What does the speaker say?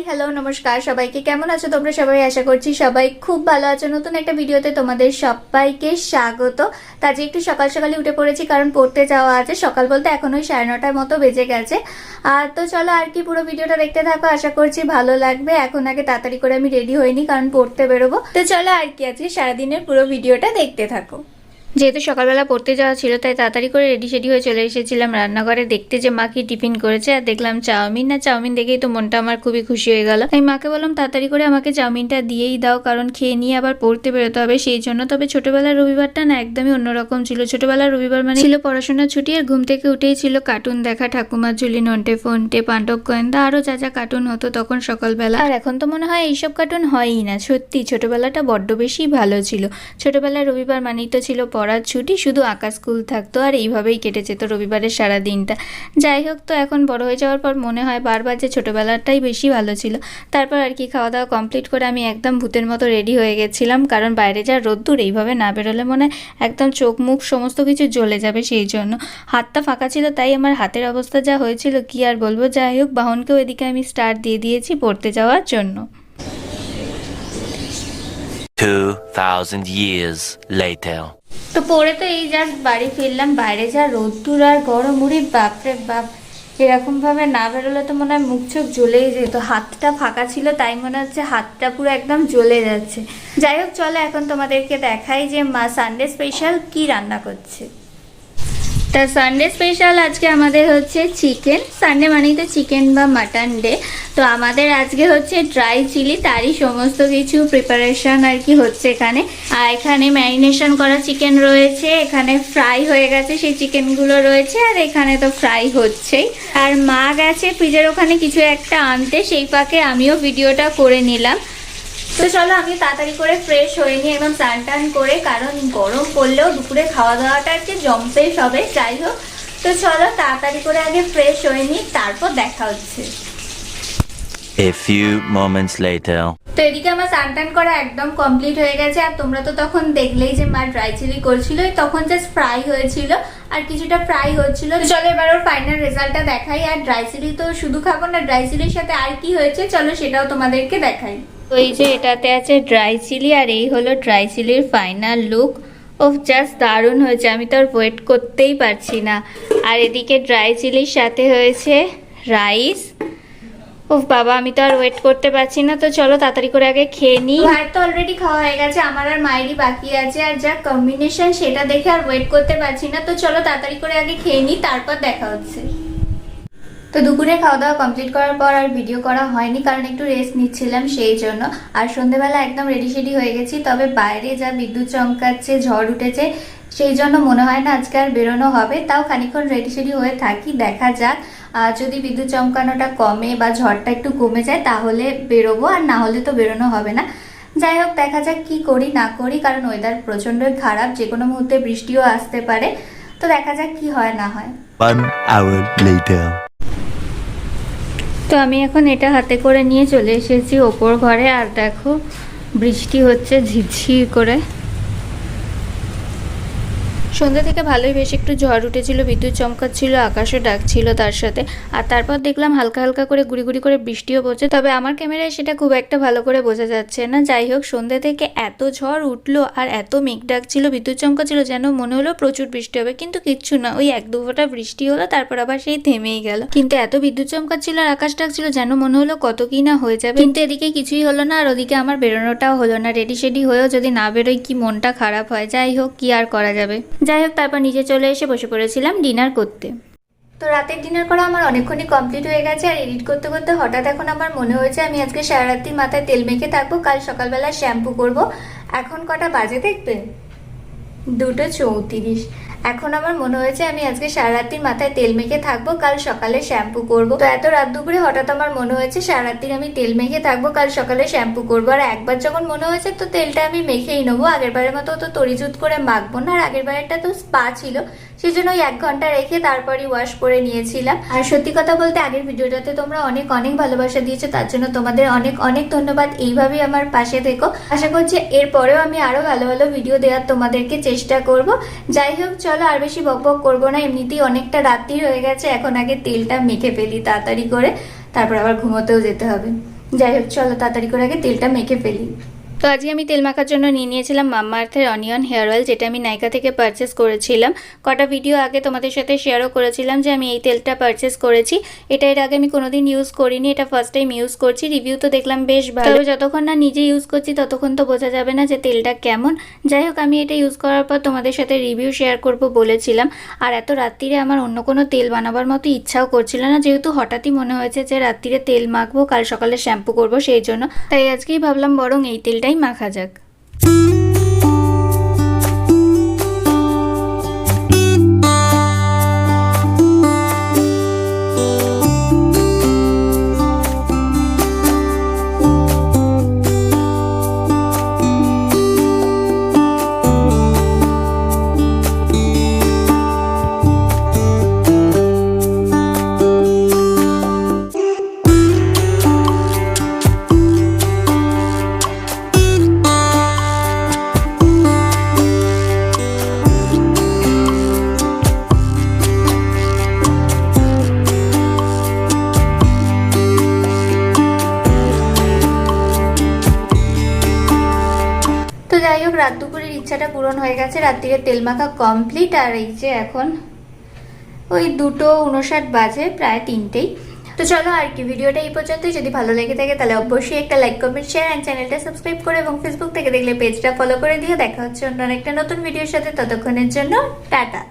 Hello নমস্কার সবাইকে, কেমন আছো তোমরা সবাই? আশা করছি সবাই খুব ভালো আছো। নতুন একটা ভিডিওতে তোমাদের সবাইকে স্বাগত। আজকে একটু সকাল সকালে উঠে পড়েছি, কারণ পড়তে যাওয়া আছে। সকাল বলতে এখন ওই 9:30 মতো বেজে গেছে। আর তো চলো আর কি, পুরো ভিডিওটা দেখতে থাকো, আশা করছি ভালো লাগবে। এখন আগে তাড়াতাড়ি করে আমি রেডি হইনি, কারণ পড়তে বেরোবো। তো চলো আর কি, আজকে সারাদিনের পুরো ভিডিওটা দেখতে থাকো। যেহেতু সকালবেলা পড়তে যাওয়া ছিল, তাই তাড়াতাড়ি করে রেডি সেডি হয়ে চলে এসেছিলাম রান্নাঘরে দেখতে যে মা কি টিফিন করেছে। আর দেখলাম চাউমিন। না চাউমিন দেখেই তো মনটা আমার খুবই খুশি হয়ে গেল। আমি মাকে বললাম তাড়াতাড়ি করে আমাকে চাউমিনটা দিয়েই দাও, কারণ খেয়ে নিয়ে আবার পড়তে বেরোতে হবে সেই জন্য। তবে ছোটবেলার রবিবারটা না একদমই অন্যরকম ছিল। ছোটবেলার রবিবার মানে ছিল পড়াশোনার ছুটি, আর ঘুম থেকে উঠেই ছিল কার্টুন দেখা, ঠাকুমার ঝুলি, নন্টে ফন্টে, পাণ্ডব গোয়েন্দা, আরো যা যা কার্টুন হতো তখন সকালবেলা। আর এখন তো মনে হয় এইসব কার্টুন হয়ই না। সত্যি ছোটবেলাটা বড্ড বেশি ভালো ছিল। ছোটবেলার রবিবার মানেই তো ছিল পড়ার ছুটি, শুধু আঁকা স্কুল থাকতো, আর এইভাবেই কেটে যেত রবিবারের সারা দিনটা। যাই হোক, তো এখন বড় হয়ে যাওয়ার পর মনে হয় বারবার যে ছোটবেলাটাই বেশি ভালো ছিল। তারপর আর কি খাওয়া দাওয়া কমপ্লিট করে আমি একদম ভূতের মতো রেডি হয়ে গেছিলাম, কারণ বাইরে যা রোদ্দুর, এইভাবে না বেরোলে মনে হয় একদম চোখ মুখ সমস্ত কিছু জ্বলে যাবে। সেই জন্য হাতটা ফাঁকা ছিল, তাই আমার হাতের অবস্থা যা হয়েছিল কি আর বলবো। যাই হোক, বাহনকেও এদিকে আমি স্টার্ট দিয়ে দিয়েছি পড়তে যাওয়ার জন্য। 2000 years later. তো পরে তো এই জাস্ট বাড়ি ফিরলাম। বাইরে যা রোদ্দুর আর গরম, উড়ি বাপরে বাপ। এরকম ভাবে না বেরোলে তো মনে হয় মুখ চোখ জ্বলেই যেত। হাতটা ফাঁকা ছিল, তাই মনে হচ্ছে হাতটা পুরো একদম জ্বলে যাচ্ছে। যাই হোক, চলো এখন তোমাদেরকে দেখাই যে মা সানডে স্পেশাল কি রান্না করছে। তা সানডে স্পেশাল আজকে আমাদের হচ্ছে চিকেন। সানডে মানেই তো চিকেন বা মাটন ডে। তো আমাদের আজকে হচ্ছে ড্রাই চিলি, তারই সমস্ত কিছু প্রিপারেশন আর কি হচ্ছে এখানে। আর এখানে ম্যারিনেশন করা চিকেন রয়েছে, এখানে ফ্রাই হয়ে গেছে সেই চিকেনগুলো রয়েছে, আর এখানে তো ফ্রাই হচ্ছেই। আর মা গেছে ফ্রিজের ওখানে কিছু একটা আনতে, সেই ফাঁকে আমিও ভিডিওটা করে নিলাম। তো চলো আমি তাড়াতাড়ি করে ফ্রেশ হয়ে নিই, একদম স্নান টান করে, কারণ গরম পড়লেও দুপুরে খাওয়া দাওয়াটা আর কি জম্পেশ হবে। যাই হোক, তো চলো তাড়াতাড়ি করে আগে ফ্রেশ হয়ে নিই, তারপর দেখা হচ্ছে। A few moments later. তো এদিকে আমার স্নান টান করা একদম কমপ্লিট হয়ে গেছে। আর তোমরা তো তখন দেখলেই যে মা ড্রাই চিলি করছিল, তখন জাস্ট ফ্রাই হয়েছিল আর কিছুটা ফ্রাই হচ্ছিল। চলো এবার ওর ফাইনাল রেজাল্টটা দেখাই। আর ড্রাই চিলি তো শুধু খাবো না, ড্রাই চিলির সাথে আর কি হয়েছে চলো সেটাও তোমাদেরকে দেখাই। তো এই যে এটাতে আছে ড্রাই চিলি, আর এই হলো ড্রাই চিলির ফাইনাল লুক। ও জাস্ট দারুণ হয়েছে, আমি তো আর ওয়েট করতেই পারছি না। আর এদিকে ড্রাই চিলির সাথে হয়েছে রাইস। ও বাবা, আমি তো আর ওয়েট করতে পারছি না। তো চলো তাড়াতাড়ি করে আগে খেয়ে নিই। ভাত তো অলরেডি খাওয়া হয়ে গেছে, আমার আর মায়েরই বাকি আছে। আর যা কম্বিনেশন সেটা দেখে আর ওয়েট করতে পারছি না। তো চলো তাড়াতাড়ি করে আগে খেয়ে নিই, তারপর দেখা হচ্ছে। তো দুপুরে খাওয়া দাওয়া কমপ্লিট করার পর আর ভিডিও করা হয়নি, কারণ একটু রেস্ট নিচ্ছিলাম সেই জন্য। আর সন্ধ্যেবেলা একদম রেডি সেডি হয়ে গেছি, তবে বাইরে যা বিদ্যুৎ চমকাচ্ছে, ঝড় উঠেছে, সেই জন্য মনে হয় না আজকে আর বেরোনো হবে। তাও খানিকক্ষণ রেডি সেডি হয়ে থাকি, দেখা যাক। যদি বিদ্যুৎ চমকানোটা কমে বা ঝড়টা একটু কমে যায় তাহলে বেরোবো, আর না হলে তো বেরোনো হবে না। যাই হোক, দেখা যাক কি করি না করি, কারণ ওয়েদার প্রচণ্ডই খারাপ, যে কোনো মুহূর্তে বৃষ্টিও আসতে পারে। তো দেখা যাক কি হয় না হয়। 1 hour later. তো আমি এখন এটা হাতে করে নিয়ে চলে এসেছি ওপর ঘরে। আর দেখো বৃষ্টি হচ্ছে ঝিরঝির করে। সন্ধ্যা থেকে ভালোই বেশ একটু ঝড় উঠেছিল, বিদ্যুৎ চমকাচ্ছিল, আকাশও ডাকছিল তার সাথে। আর তারপর দেখলাম হালকা হালকা করে গুড়ি গুড়ি করে বৃষ্টিও পড়ছে, তবে আমার ক্যামেরায় সেটা খুব একটা ভালো করে বোঝা যাচ্ছে না। যাই হোক, সন্ধ্যা থেকে এত ঝড় উঠলো আর এত মেঘ ডাকছিল, বিদ্যুৎ চমকাচ্ছিল, যেন মনে হলো প্রচুর বৃষ্টি হবে, কিন্তু কিচ্ছু না। ওই 1-2 ফোঁটা বৃষ্টি হলো, তারপর আবার সেই থেমেই গেল। কিন্তু এত বিদ্যুৎ চমকাচ্ছিল আর আকাশ ডাকছিল, যেন মনে হলো কত কি না হয়ে যাবে। কিন্তু এদিকে কিছুই হলো না, আর ওদিকে আমার বেরোনোটাও হলো না। রেডি সেডি হয়েও যদি না বেরোই, কি মনটা খারাপ হয়। যাই হোক, কি আর করা যাবে। যাই হোক, তারপর নিচে চলে এসে বসে পড়েছিলাম ডিনার করতে। তো রাতের ডিনার করা আমার অনেকক্ষণই কমপ্লিট হয়ে গেছে। আর এডিট করতে করতে হঠাৎ এখন আমার মনে হয়েছে আমি আজকে সারা রাত্রি মাথায় তেল মেখে থাকবো, কাল সকালবেলা শ্যাম্পু করব। এখন কটা বাজে দেখবে? 2:34। এখন আমার মনে হয়েছে আমি আজকে সারা রাত্রি মাথায় তেল মেখে থাকবো, কাল সকালে শ্যাম্পু করব। তো এত রাত দুপুরে হঠাৎ আমার মনে হয়েছে সারা রাত্রি আমি তেল মেখে থাকবো, কাল সকালে শ্যাম্পু করবো। আর একবার যখন মনে হয়েছে তো তেলটা আমি মেখেই নেবো। আগের বারের মতো তো তরিজুত করে মাখবো না। আর আগের বারেরটা তো স্পা ছিল, সেই জন্য ওই 1 ঘন্টা রেখে তারপরই ওয়াশ করে নিয়েছিলাম। আর সত্যি কথা বলতে আগের ভিডিওটাতে তোমরা অনেক অনেক ভালোবাসা দিয়েছো, তার জন্য তোমাদের অনেক অনেক ধন্যবাদ। এইভাবেই আমার পাশে থেকো। আশা করছি এরপরেও আমি আরো ভালো ভালো ভিডিও দেওয়ার তোমাদেরকে চেষ্টা করব। যাই হোক, চলো আর বেশি বকবক করবো না, এমনিতেই অনেকটা রাত্রি হয়ে গেছে। এখন আগে তেলটা মেখে ফেলি তাড়াতাড়ি করে, তারপর আবার ঘুমোতেও যেতে হবে। যাই হোক চলো তাড়াতাড়ি করে আগে তেলটা মেখে ফেলি। তো আজকে আমি তেল মাখার জন্য নিয়ে নিয়েছিলাম মামাআর্থের অনিয়ন হেয়ার অয়েল, যেটা আমি নাইকা থেকে পারচেস করেছিলাম। কটা ভিডিও আগে তোমাদের সাথে শেয়ারও করেছিলাম যে আমি এই তেলটা পারচেস করেছি। এটা এর আগে আমি কোনোদিন ইউজ করিনি, এটা ফার্স্ট টাইম ইউজ করছি। রিভিউ তো দেখলাম বেশ ভালো, তবে যতক্ষণ না নিজে ইউজ করছি ততক্ষণ তো বোঝা যাবে না যে তেলটা কেমন। যাই হোক আমি এটা ইউজ করার পর তোমাদের সাথে রিভিউ শেয়ার করব বলেছিলাম। আর এত রাত্রিরে আমার অন্য কোনো তেল বানাবার মতো ইচ্ছাও করছিল না, যেহেতু হঠাৎই মনে হয়েছে যে রাত্রিরে তেল মাখবো, কাল সকালে শ্যাম্পু করবো, সেই জন্য তাই আজকেই ভাবলাম বরং এই তেলটাই মাখা যাক। তো যাই হোক রাত দুপুরের ইচ্ছাটা পূরণ হয়ে গেছে, রাত্রিরে তেল মাখা কমপ্লিট। আর এই যে এখন ওই 2:59 বাজে, প্রায় 3টেই। তো চলো আর কি, ভিডিওটা এই পর্যন্তই। যদি ভালো লেগে থাকে তাহলে অবশ্যই একটা লাইক, কমেন্ট, শেয়ার অ্যান্ড চ্যানেলটা সাবস্ক্রাইব করে এবং ফেসবুক থেকে দেখলে পেজটা ফলো করে দিও। দেখা হচ্ছে অন্য একটা নতুন ভিডিওর সাথে, ততক্ষণের জন্য টাটা।